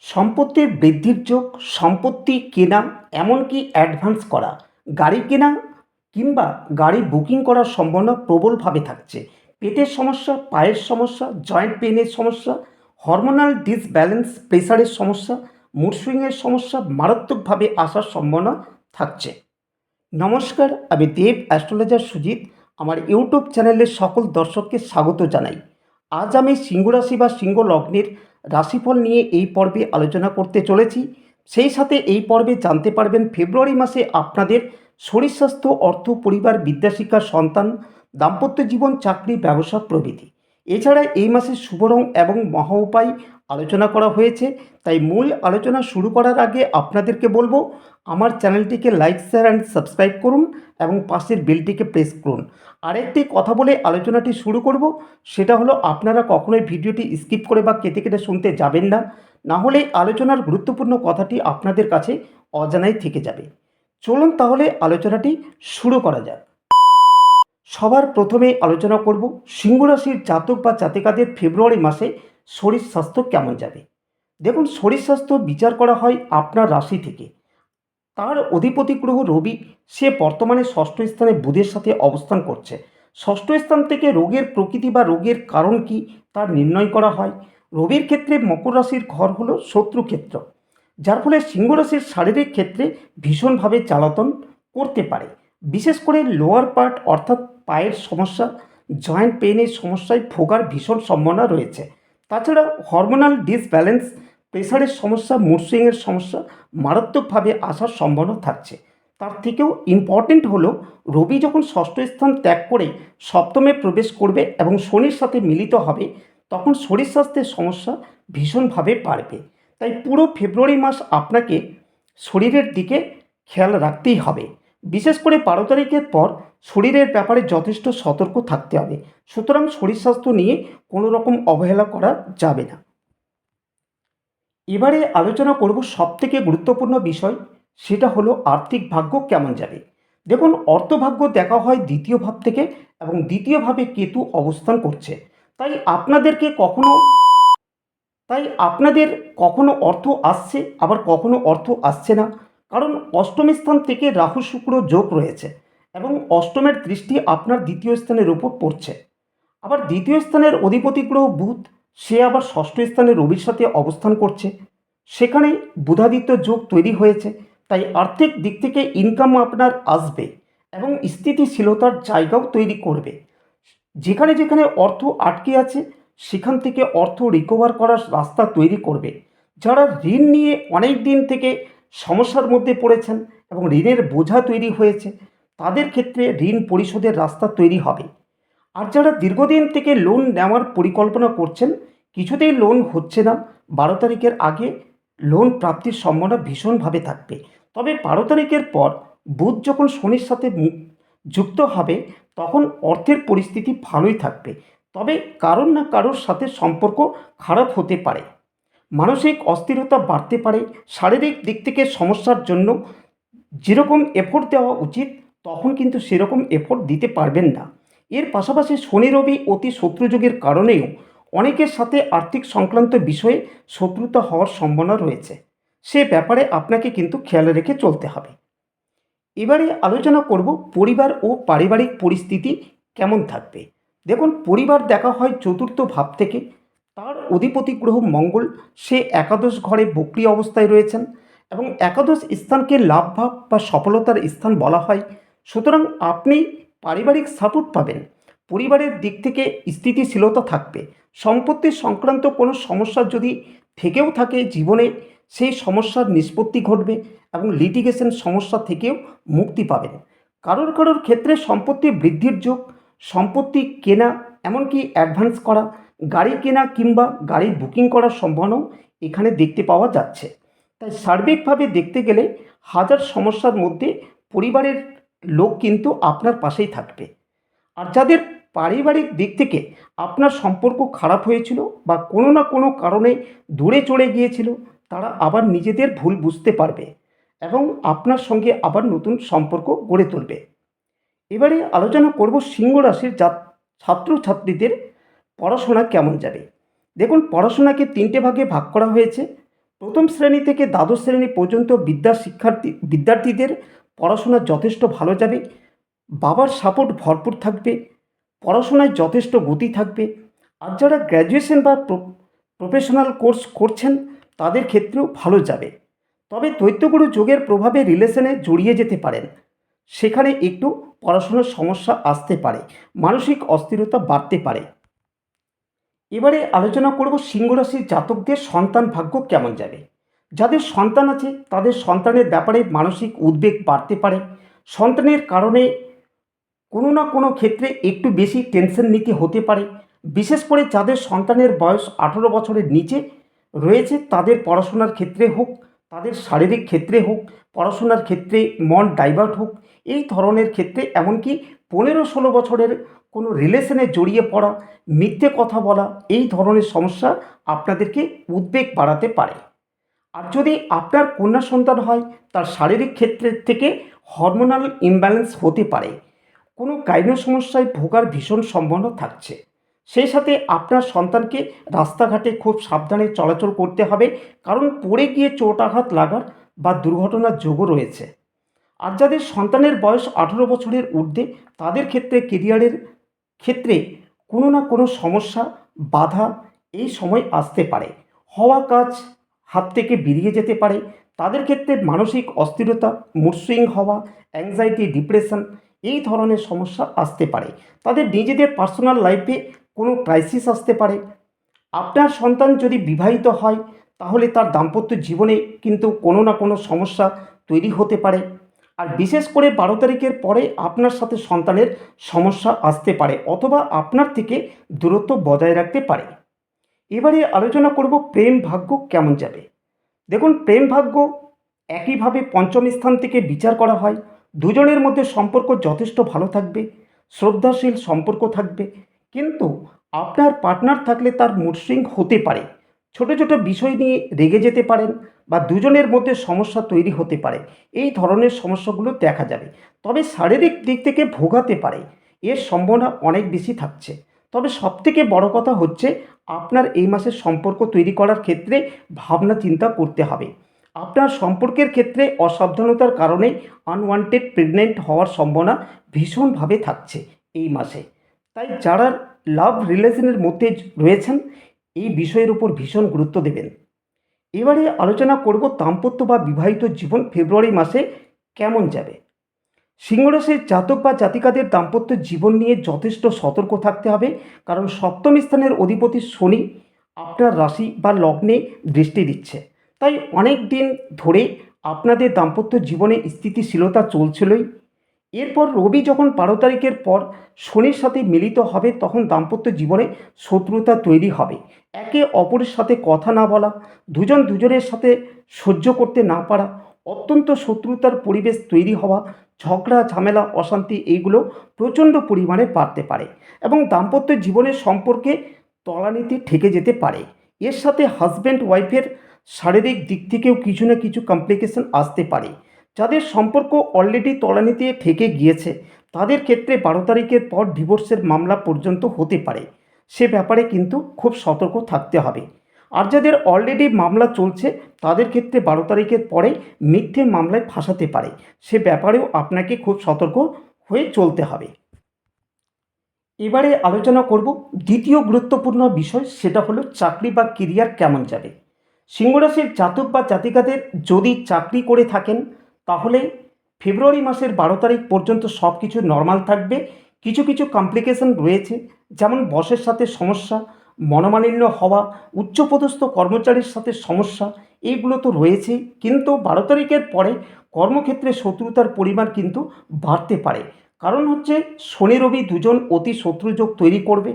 সম্পত্তির বৃদ্ধির যোগ, সম্পত্তি কেনা, এমনকি অ্যাডভান্স করা, গাড়ি কেনা কিংবা গাড়ি বুকিং করার সম্ভাবনা প্রবলভাবে থাকছে। পেটের সমস্যা, পায়ের সমস্যা, জয়েন্ট পেনের সমস্যা, হরমোনাল ডিসব্যালেন্স, প্রেসারের সমস্যা, মুড সুইংয়ের সমস্যা মারাত্মকভাবে আসার সম্ভাবনা থাকছে। নমস্কার, আমি দেব অ্যাস্ট্রোলজার সুজিত। আমার ইউটিউব চ্যানেলের সকল দর্শককে স্বাগত জানাই। আজ আমি সিংহ রাশি বা সিংহ লগ্নের রাশিফল নিয়ে এই পর্বে আলোচনা করতে চলেছি। সেই সাথে এই পর্বে জানতে পারবেন ফেব্রুয়ারি মাসে আপনাদের শরীর স্বাস্থ্য, অর্থ, পরিবার, বিদ্যাশিক্ষা, সন্তান, দাম্পত্য জীবন, চাকরি, ব্যবসা প্রভৃতি। এছাড়া এই মাসের শুভ রং এবং মহা উপায় আলোচনা করা হয়েছে। তাই মূল আলোচনা শুরু করার আগে আপনাদেরকে বলবো, আমার চ্যানেলটিকে লাইক, শেয়ার অ্যান্ড সাবস্ক্রাইব করুন এবং পাশের বেলটিকে প্রেস করুন। আরেকটি কথা বলে আলোচনাটি শুরু করব, সেটা হলো আপনারা কখনোই ভিডিওটি স্কিপ করে বা কেটে কেটে শুনতে যাবেন না, না হলে আলোচনার গুরুত্বপূর্ণ কথাটি আপনাদের কাছে অজানাই থেকে যাবে। চলুন তাহলে আলোচনাটি শুরু করা যাক। সবার প্রথমে আলোচনা করব সিংহ রাশির জাতক বা জাতিকাদের ফেব্রুয়ারি মাসে শরীর স্বাস্থ্য কেমন যাবে। দেখুন, শরীর স্বাস্থ্য বিচার করা হয় আপনার রাশি থেকে। তার অধিপতি গ্রহ রবি, সে বর্তমানে ষষ্ঠ স্থানে বুধের সাথে অবস্থান করছে। ষষ্ঠ স্থান থেকে রোগের প্রকৃতি বা রোগের কারণ কি তা নির্ণয় করা হয়। রবির ক্ষেত্রে মকর রাশির ঘর হলো শত্রুক্ষেত্র, যার ফলে সিংহ রাশির শারীরিক ক্ষেত্রে ভীষণভাবে জ্বালাতন করতে পারে। বিশেষ করে লোয়ার পার্ট অর্থাৎ পায়ের সমস্যা, জয়েন্ট পেনের সমস্যায় ভোগার ভীষণ সম্ভাবনা রয়েছে। তাছাড়া হরমোনাল ডিসব্যালেন্স, প্রেসারের সমস্যা, মুড সুইংয়ের সমস্যা মারাত্মকভাবে আসার সম্ভাবনা থাকছে। তার থেকেও ইম্পর্টেন্ট হলো, রবি যখন ষষ্ঠ স্থান ত্যাগ করে সপ্তমে প্রবেশ করবে এবং শনির সাথে মিলিত হবে, তখন শরীর স্বাস্থ্যের সমস্যা ভীষণভাবে বাড়বে। তাই পুরো ফেব্রুয়ারি মাস আপনাকে শরীরের দিকে খেয়াল রাখতেই হবে। বিশেষ করে 12 তারিখের পর শরীরের ব্যাপারে যথেষ্ট সতর্ক থাকতে হবে। সুতরাং শরীর স্বাস্থ্য নিয়ে কোনো রকম অবহেলা করা যাবে না। এবারে আলোচনা করব সবথেকে গুরুত্বপূর্ণ বিষয়, সেটা হলো আর্থিক ভাগ্য কেমন যাবে। দেখুন, অর্থভাগ্য দেখা হয় দ্বিতীয় ভাব থেকে এবং দ্বিতীয় ভাবে কেতু অবস্থান করছে। তাই আপনাদেরকে কখনো তাই আপনাদের কখনো অর্থ আসছে, আবার কখনো অর্থ আসছে না। কারণ অষ্টম স্থান থেকে রাহু শুক্র যোগ রয়েছে এবং অষ্টমের দৃষ্টি আপনার দ্বিতীয় স্থানের উপর পড়ছে। আবার দ্বিতীয় স্থানের অধিপতি গ্রহ বুধ, সে আবার ষষ্ঠ স্থানে রবির সাথে অবস্থান করছে। সেখানে বুধাদিত্য যোগ তৈরি হয়েছে। তাই আর্থিক দিক থেকে ইনকাম আপনার আসবে এবং স্থিতিশীলতার জায়গাও তৈরি করবে। যেখানে যেখানে অর্থ আটকে আছে, সেখান থেকে অর্থ রিকভার করার রাস্তা তৈরি করবে। যারা ঋণ নিয়ে অনেক দিন থেকে সমস্যার মধ্যে পড়েছেন এবং ঋণের বোঝা তৈরি হয়েছে, তাদের ক্ষেত্রে ঋণ পরিশোধের রাস্তা তৈরি হবে। আর যারা দীর্ঘদিন থেকে লোন নেওয়ার পরিকল্পনা করছেন, কিছুতেই লোন হচ্ছে না, 12 তারিখের আগে লোন প্রাপ্তির সম্ভাবনা ভীষণভাবে থাকবে। তবে 12 তারিখের পর বুধ যখন শনির সাথে যুক্ত হবে, তখন অর্থের পরিস্থিতি ভালোই থাকবে। তবে কারোর না কারোর সাথে সম্পর্ক খারাপ হতে পারে, মানসিক অস্থিরতা বাড়তে পারে। শারীরিক দিক থেকে সমস্যার জন্য যেরকম এফোর্ট দেওয়া উচিত, তখন কিন্তু সেরকম এফোর্ট দিতে পারবেন না। এর পাশাপাশি শনি রবি অতি শত্রুযোগের কারণেও অনেকের সাথে আর্থিক সংক্রান্ত বিষয়ে শত্রুতা হওয়ার সম্ভাবনা রয়েছে। সে ব্যাপারে আপনাকে কিন্তু খেয়াল রেখে চলতে হবে। এবারে আলোচনা করব পরিবার ও পারিবারিক পরিস্থিতি কেমন থাকবে। দেখুন, পরিবার দেখা হয় চতুর্থ ভাব থেকে। তার অধিপতি গ্রহ মঙ্গল, সে একাদশ ঘরে বক্রী অবস্থায় রয়েছেন এবং একাদশ স্থানকে লাভ ভাব বা সফলতার স্থান বলা হয়। সুতরাং আপনি পারিবারিক সাপোর্ট পাবেন, পরিবারের দিক থেকে স্থিতিশীলতা থাকবে। সম্পত্তি সংক্রান্ত কোনো সমস্যা যদি থেকেও থাকে জীবনে, সেই সমস্যার নিষ্পত্তি ঘটবে এবং লিটিগেশন সমস্যা থেকেও মুক্তি পাবেন। কারোর কারোর ক্ষেত্রে সম্পত্তি বৃদ্ধির যোগ, সম্পত্তি কেনা, এমনকি অ্যাডভান্স করা, গাড়ি কেনা কিংবা গাড়ি বুকিং করার সম্ভাবনাও এখানে দেখতে পাওয়া যাচ্ছে। তাই সার্বিকভাবে দেখতে গেলে হাজার সমস্যার মধ্যে পরিবারের লোক কিন্তু আপনার পাশেই থাকবে। আর যাদের পারিবারিক দিক থেকে আপনার সম্পর্ক খারাপ হয়েছিল বা কোনো না কোনো কারণে দূরে চলে গিয়েছিল, তারা আবার নিজেদের ভুল বুঝতে পারবে এবং আপনার সঙ্গে আবার নতুন সম্পর্ক গড়ে তুলবে। এবারে আলোচনা করব সিংহ রাশির ছাত্রছাত্রীদের পড়াশোনা কেমন যাবে। দেখুন, পড়াশোনাকে তিনটে ভাগে ভাগ করা হয়েছে। প্রথম শ্রেণী থেকে দ্বাদশ শ্রেণী পর্যন্ত বিদ্যার্থীদের পড়াশোনা যথেষ্ট ভালো যাবে। বাবার সাপোর্ট ভরপুর থাকবে, পড়াশোনায় যথেষ্ট গতি থাকবে। আর যারা গ্র্যাজুয়েশন বা প্রফেশনাল কোর্স করছেন তাদের ক্ষেত্রেও ভালো যাবে। তবে দৈত্যগুরু যোগের প্রভাবে রিলেশনে জড়িয়ে যেতে পারেন, সেখানে একটু পড়াশোনার সমস্যা আসতে পারে, মানসিক অস্থিরতা বাড়তে পারে। এবারে আলোচনা করব সিংহ রাশির জাতকদের সন্তান ভাগ্য কেমন যাবে। যাদের সন্তান আছে তাদের সন্তানের ব্যাপারে মানসিক উদ্বেগ বাড়তে পারে। সন্তানের কারণে কোনো না কোনো ক্ষেত্রে একটু বেশি টেনশন নিতে হতে পারে। বিশেষ করে যাদের সন্তানের বয়স 18 বছরের নিচে রয়েছে তাদের পড়াশোনার ক্ষেত্রে হোক, তাদের শারীরিক ক্ষেত্রে হোক, পড়াশোনার ক্ষেত্রে মন ডাইভার্ট হোক, এই ধরনের ক্ষেত্রে এমনকি 15-16 বছরের কোনো রিলেশনে জড়িয়ে পড়া, মিথ্যে কথা বলা, এই ধরনের সমস্যা আপনাদেরকে উদ্বেগ বাড়াতে পারে। আর যদি আপনার কন্যা সন্তান হয় তার শারীরিক ক্ষেত্রের থেকে হরমোনাল ইমব্যালেন্স হতে পারে, কোনো গাইনো সমস্যায় ভোগার ভীষণ সম্ভাবনা থাকছে। সেই সাথে আপনার সন্তানকে রাস্তাঘাটে খুব সাবধানে চলাচল করতে হবে, কারণ পড়ে গিয়ে চোট আঘাত লাগার বা দুর্ঘটনার যোগও রয়েছে। আর যাদের সন্তানের বয়স 18 বছরের ঊর্ধ্বে তাদের ক্ষেত্রে কেরিয়ারের ক্ষেত্রে কোনো না কোনো সমস্যা, বাধা এই সময় আসতে পারে। হওয়া কাজ হাত থেকে বেরিয়ে যেতে পারে। তাদের ক্ষেত্রে মানসিক অস্থিরতা, মুড সুইং হওয়া, অ্যাংজাইটি, ডিপ্রেশন এই ধরনের সমস্যা আসতে পারে। তাদের নিজেদের পার্সোনাল লাইফে কোনো ক্রাইসিস আসতে পারে। আপনার সন্তান যদি বিবাহিত হয় তাহলে তার দাম্পত্য জীবনে কিন্তু কোনো না কোনো সমস্যা তৈরি হতে পারে। আর বিশেষ করে 12 তারিখের পরে আপনার সাথে সন্তানের সমস্যা আসতে পারে অথবা আপনার থেকে দূরত্ব বজায় রাখতে পারে। এবারে আলোচনা করব প্রেম ভাগ্য কেমন যাবে। দেখুন, প্রেম ভাগ্য একইভাবে পঞ্চম স্থান থেকে বিচার করা হয়। দুজনের মধ্যে সম্পর্ক যথেষ্ট ভালো থাকবে, শ্রদ্ধাশীল সম্পর্ক থাকবে, কিন্তু আপনার পার্টনার থাকলে তার মুড সুইং হতে পারে। ছোট ছোট বিষয় নিয়ে রেগে যেতে পারেন বা দুজনের মধ্যে সমস্যা তৈরি হতে পারে। এই ধরনের সমস্যাগুলো দেখা যাবে। তবে শারীরিক দিক থেকে ভোগাতে পারে, এর সম্ভাবনা অনেক বেশি থাকছে। তবে সবথেকে বড় কথা হচ্ছে আপনার এই মাসে সম্পর্ক তৈরি করার ক্ষেত্রে ভাবনা চিন্তা করতে হবে। আপনার সম্পর্কের ক্ষেত্রে অসাবধানতার কারণে আনওয়ান্টেড প্রেগনেন্ট হওয়ার সম্ভাবনা ভীষণভাবে থাকছে এই মাসে। তাই যারা লাভ রিলেশনের মধ্যে রয়েছেন এই বিষয়ের উপর ভীষণ গুরুত্ব দেবেন। এবারে আলোচনা করব দাম্পত্য বা বিবাহিত জীবন ফেব্রুয়ারি মাসে কেমন যাবে। সিংহরাশির জাতক বা জাতিকাদের দাম্পত্য জীবন নিয়ে যথেষ্ট সতর্ক থাকতে হবে, কারণ সপ্তম স্থানের অধিপতি শনি আপনার রাশি বা লগ্নে দৃষ্টি দিচ্ছে। তাই অনেক দিন ধরে আপনাদের দাম্পত্য জীবনে স্থিতিশীলতা চলছিলই। এরপর রবি যখন 12 তারিখের পর শনির সাথে মিলিত হবে তখন দাম্পত্য জীবনে শত্রুতা তৈরি হবে। একে অপরের সাথে কথা না বলা, দুজন দুজনের সাথে সহ্য করতে না পারা, অত্যন্ত শত্রুতার পরিবেশ তৈরি হওয়া, ঝগড়া ঝামেলা অশান্তি এইগুলো প্রচণ্ড পরিমাণে বাড়তে পারে এবং দাম্পত্য জীবনের সম্পর্কে তলানিতে ঠেকে যেতে পারে। এর সাথে হাজব্যান্ড ওয়াইফের শারীরিক দিক থেকেও কিছু না কিছু কমপ্লিকেশন আসতে পারে। যাদের সম্পর্ক অলরেডি তলানিতে ঠেকে গিয়েছে তাদের ক্ষেত্রে 12 তারিখের পর ডিভোর্সের মামলা পর্যন্ত হতে পারে। সে ব্যাপারে কিন্তু খুব সতর্ক থাকতে হবে। আর যাদের অলরেডি মামলা চলছে তাদের ক্ষেত্রে 12 তারিখের পরে মিথ্যে মামলায় ফাঁসাতে পারে। সে ব্যাপারেও আপনাকে খুব সতর্ক হয়ে চলতে হবে। এবারে আলোচনা করব দ্বিতীয় গুরুত্বপূর্ণ বিষয়, সেটা হলো চাকরি বা কেরিয়ার কেমন যাবে। সিংহরাশির জাতক বা জাতিকাদের যদি চাকরি করে থাকেন তাহলে ফেব্রুয়ারি মাসের 12 তারিখ পর্যন্ত সব কিছু নর্মাল থাকবে। কিছু কিছু কমপ্লিকেশন রয়েছে, যেমন বসের সাথে সমস্যা, মনোমালিন্য হওয়া, উচ্চপদস্থ কর্মচারীর সাথে সমস্যা, এইগুলো তো রয়েছেই, কিন্তু 12 তারিখের পরে কর্মক্ষেত্রে শত্রুতার পরিমাণ কিন্তু বাড়তে পারে। কারণ হচ্ছে শনি রবি দুজন অতি শত্রুযোগ তৈরি করবে,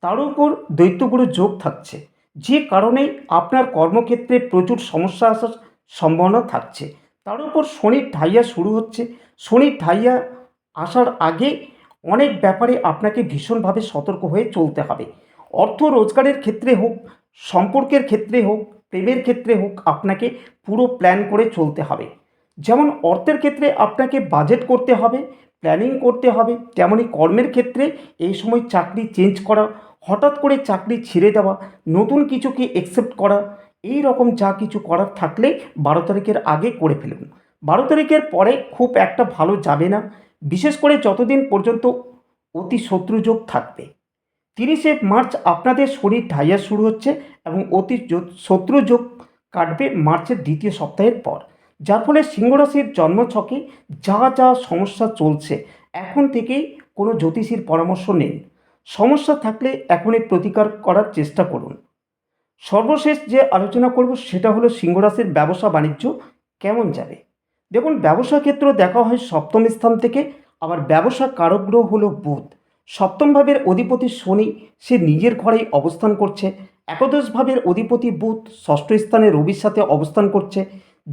তার উপর দৈত্যগুরু যোগ থাকছে, যে কারণে আপনার কর্মক্ষেত্রে প্রচুর সমস্যা আসার সম্ভাবনা থাকছে। তার উপর শনির ঢাইয়া শুরু হচ্ছে। শনির ঢাইয়া আসার আগে অনেক ব্যাপারে আপনাকে ভীষণভাবে সতর্ক হয়ে চলতে হবে। অর্থ রোজগারের ক্ষেত্রে হোক, সম্পর্কের ক্ষেত্রে হোক, প্রেমের ক্ষেত্রে হোক, আপনাকে পুরো প্ল্যান করে চলতে হবে। যেমন অর্থের ক্ষেত্রে আপনাকে বাজেট করতে হবে, প্ল্যানিং করতে হবে, তেমনই কর্মের ক্ষেত্রে এই সময় চাকরি চেঞ্জ করা, হঠাৎ করে চাকরি ছেড়ে দেওয়া, নতুন কিছুকে অ্যাকসেপ্ট করা, এই রকম যা কিছু করার থাকলে 12 তারিখের আগে করে ফেলুন। 12 তারিখের পরে খুব একটা ভালো যাবে না, বিশেষ করে যতদিন পর্যন্ত অতি শত্রুযোগ থাকবে। 30শে মার্চ আপনাদের শনি ঢাইয়া শুরু হচ্ছে এবং শত্রুযোগ কাটবে মার্চের দ্বিতীয় সপ্তাহের পর, যার ফলে সিংহরাশির জন্মছকে যা যা সমস্যা চলছে এখন থেকেই কোনো জ্যোতিষীর পরামর্শ নিন। সমস্যা থাকলে এখনই প্রতিকার করার চেষ্টা করুন। সর্বশেষ যে আলোচনা করব সেটা হলো সিংহরাশির ব্যবসা বাণিজ্য কেমন যাবে। দেখুন, ব্যবসা ক্ষেত্র দেখা হয় সপ্তম স্থান থেকে, আবার ব্যবসা কারক গ্রহ হলো বুধ। সপ্তম ভাবের অধিপতি শনি সে নিজের ঘরেই অবস্থান করছে। একাদশ ভাবের অধিপতি বুধ ষষ্ঠ স্থানে রবির সাথে অবস্থান করছে,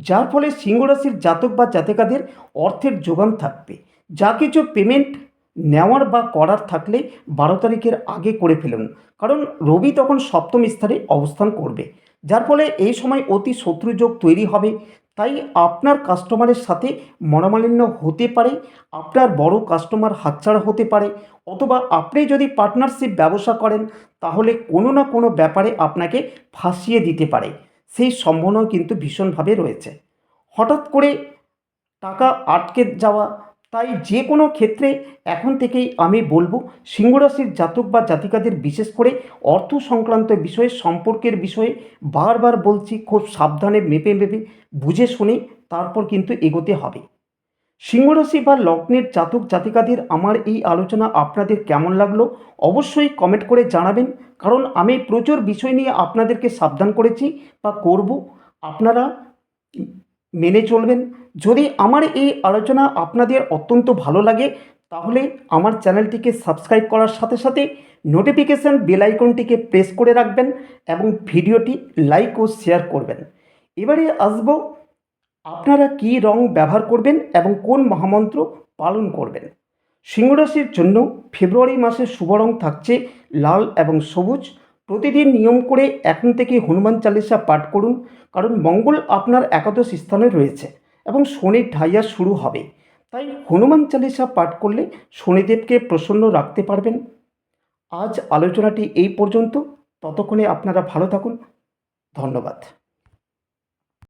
যার ফলে সিংহরাশির জাতক বা জাতিকাদের অর্থের যোগান থাকবে। যা কিছু পেমেন্ট নেওয়ার বা করার থাকলে 12 তারিখের আগে করে ফেলুন, কারণ রবি তখন সপ্তম স্থানে অবস্থান করবে, যার ফলে এই সময় অতি শত্রুযোগ তৈরি হবে। তাই আপনার কাস্টমারের সাথে মনোমালিন্য হতে পারে, আপনার বড় কাস্টমার হাতছাড়া হতে পারে, অথবা আপনি যদি পার্টনারশিপ ব্যবসা করেন তাহলে কোনো না কোনো ব্যাপারে আপনাকে ফাঁসিয়ে দিতে পারে, সেই সম্ভাবনাও কিন্তু ভীষণভাবে রয়েছে। হঠাৎ করে টাকা আটকে যাওয়া, তাই যে কোনো ক্ষেত্রে এখন থেকেই আমি বলবো সিংহরাশির জাতক বা জাতিকাদের বিশেষ করে অর্থ সংক্রান্ত বিষয়ে, সম্পর্কের বিষয়ে বারবার বলছি খুব সাবধানে মেপে মেপে বুঝে শুনে তারপর কিন্তু এগোতে হবে। সিংহরাশি বা লগ্নের জাতক জাতিকাদের আমার এই আলোচনা আপনাদের কেমন লাগলো অবশ্যই কমেন্ট করে জানাবেন, কারণ আমি প্রচুর বিষয় নিয়ে আপনাদেরকে সাবধান করেছি বা করব, আপনারা মেনে চলবেন। যদি আমার এই আলোচনা আপনাদের অত্যন্ত ভালো লাগে তাহলে আমার চ্যানেলটিকে সাবস্ক্রাইব করার সাথে সাথে নোটিফিকেশান বেল আইকনটিকে প্রেস করে রাখবেন এবং ভিডিওটি লাইক ও শেয়ার করবেন। এবারে আসব আপনারা কী রং ব্যবহার করবেন এবং কোন মহামন্ত্র পালন করবেন। সিংহরাশির জন্য ফেব্রুয়ারি মাসের শুভ রং থাকছে লাল এবং সবুজ। প্রতিদিন নিয়ম করে এখন থেকে হনুমান চালিসা পাঠ করুন, কারণ মঙ্গল আপনার একাদশ স্থানে রয়েছে এবং শনির ঢাইয়া শুরু হবে। তাই হনুমান চালিসা পাঠ করলে শনিদেবকে প্রসন্ন রাখতে পারবেন। আজ আলোচনাটি এই পর্যন্ত, ততক্ষণে আপনারা ভালো থাকুন। ধন্যবাদ।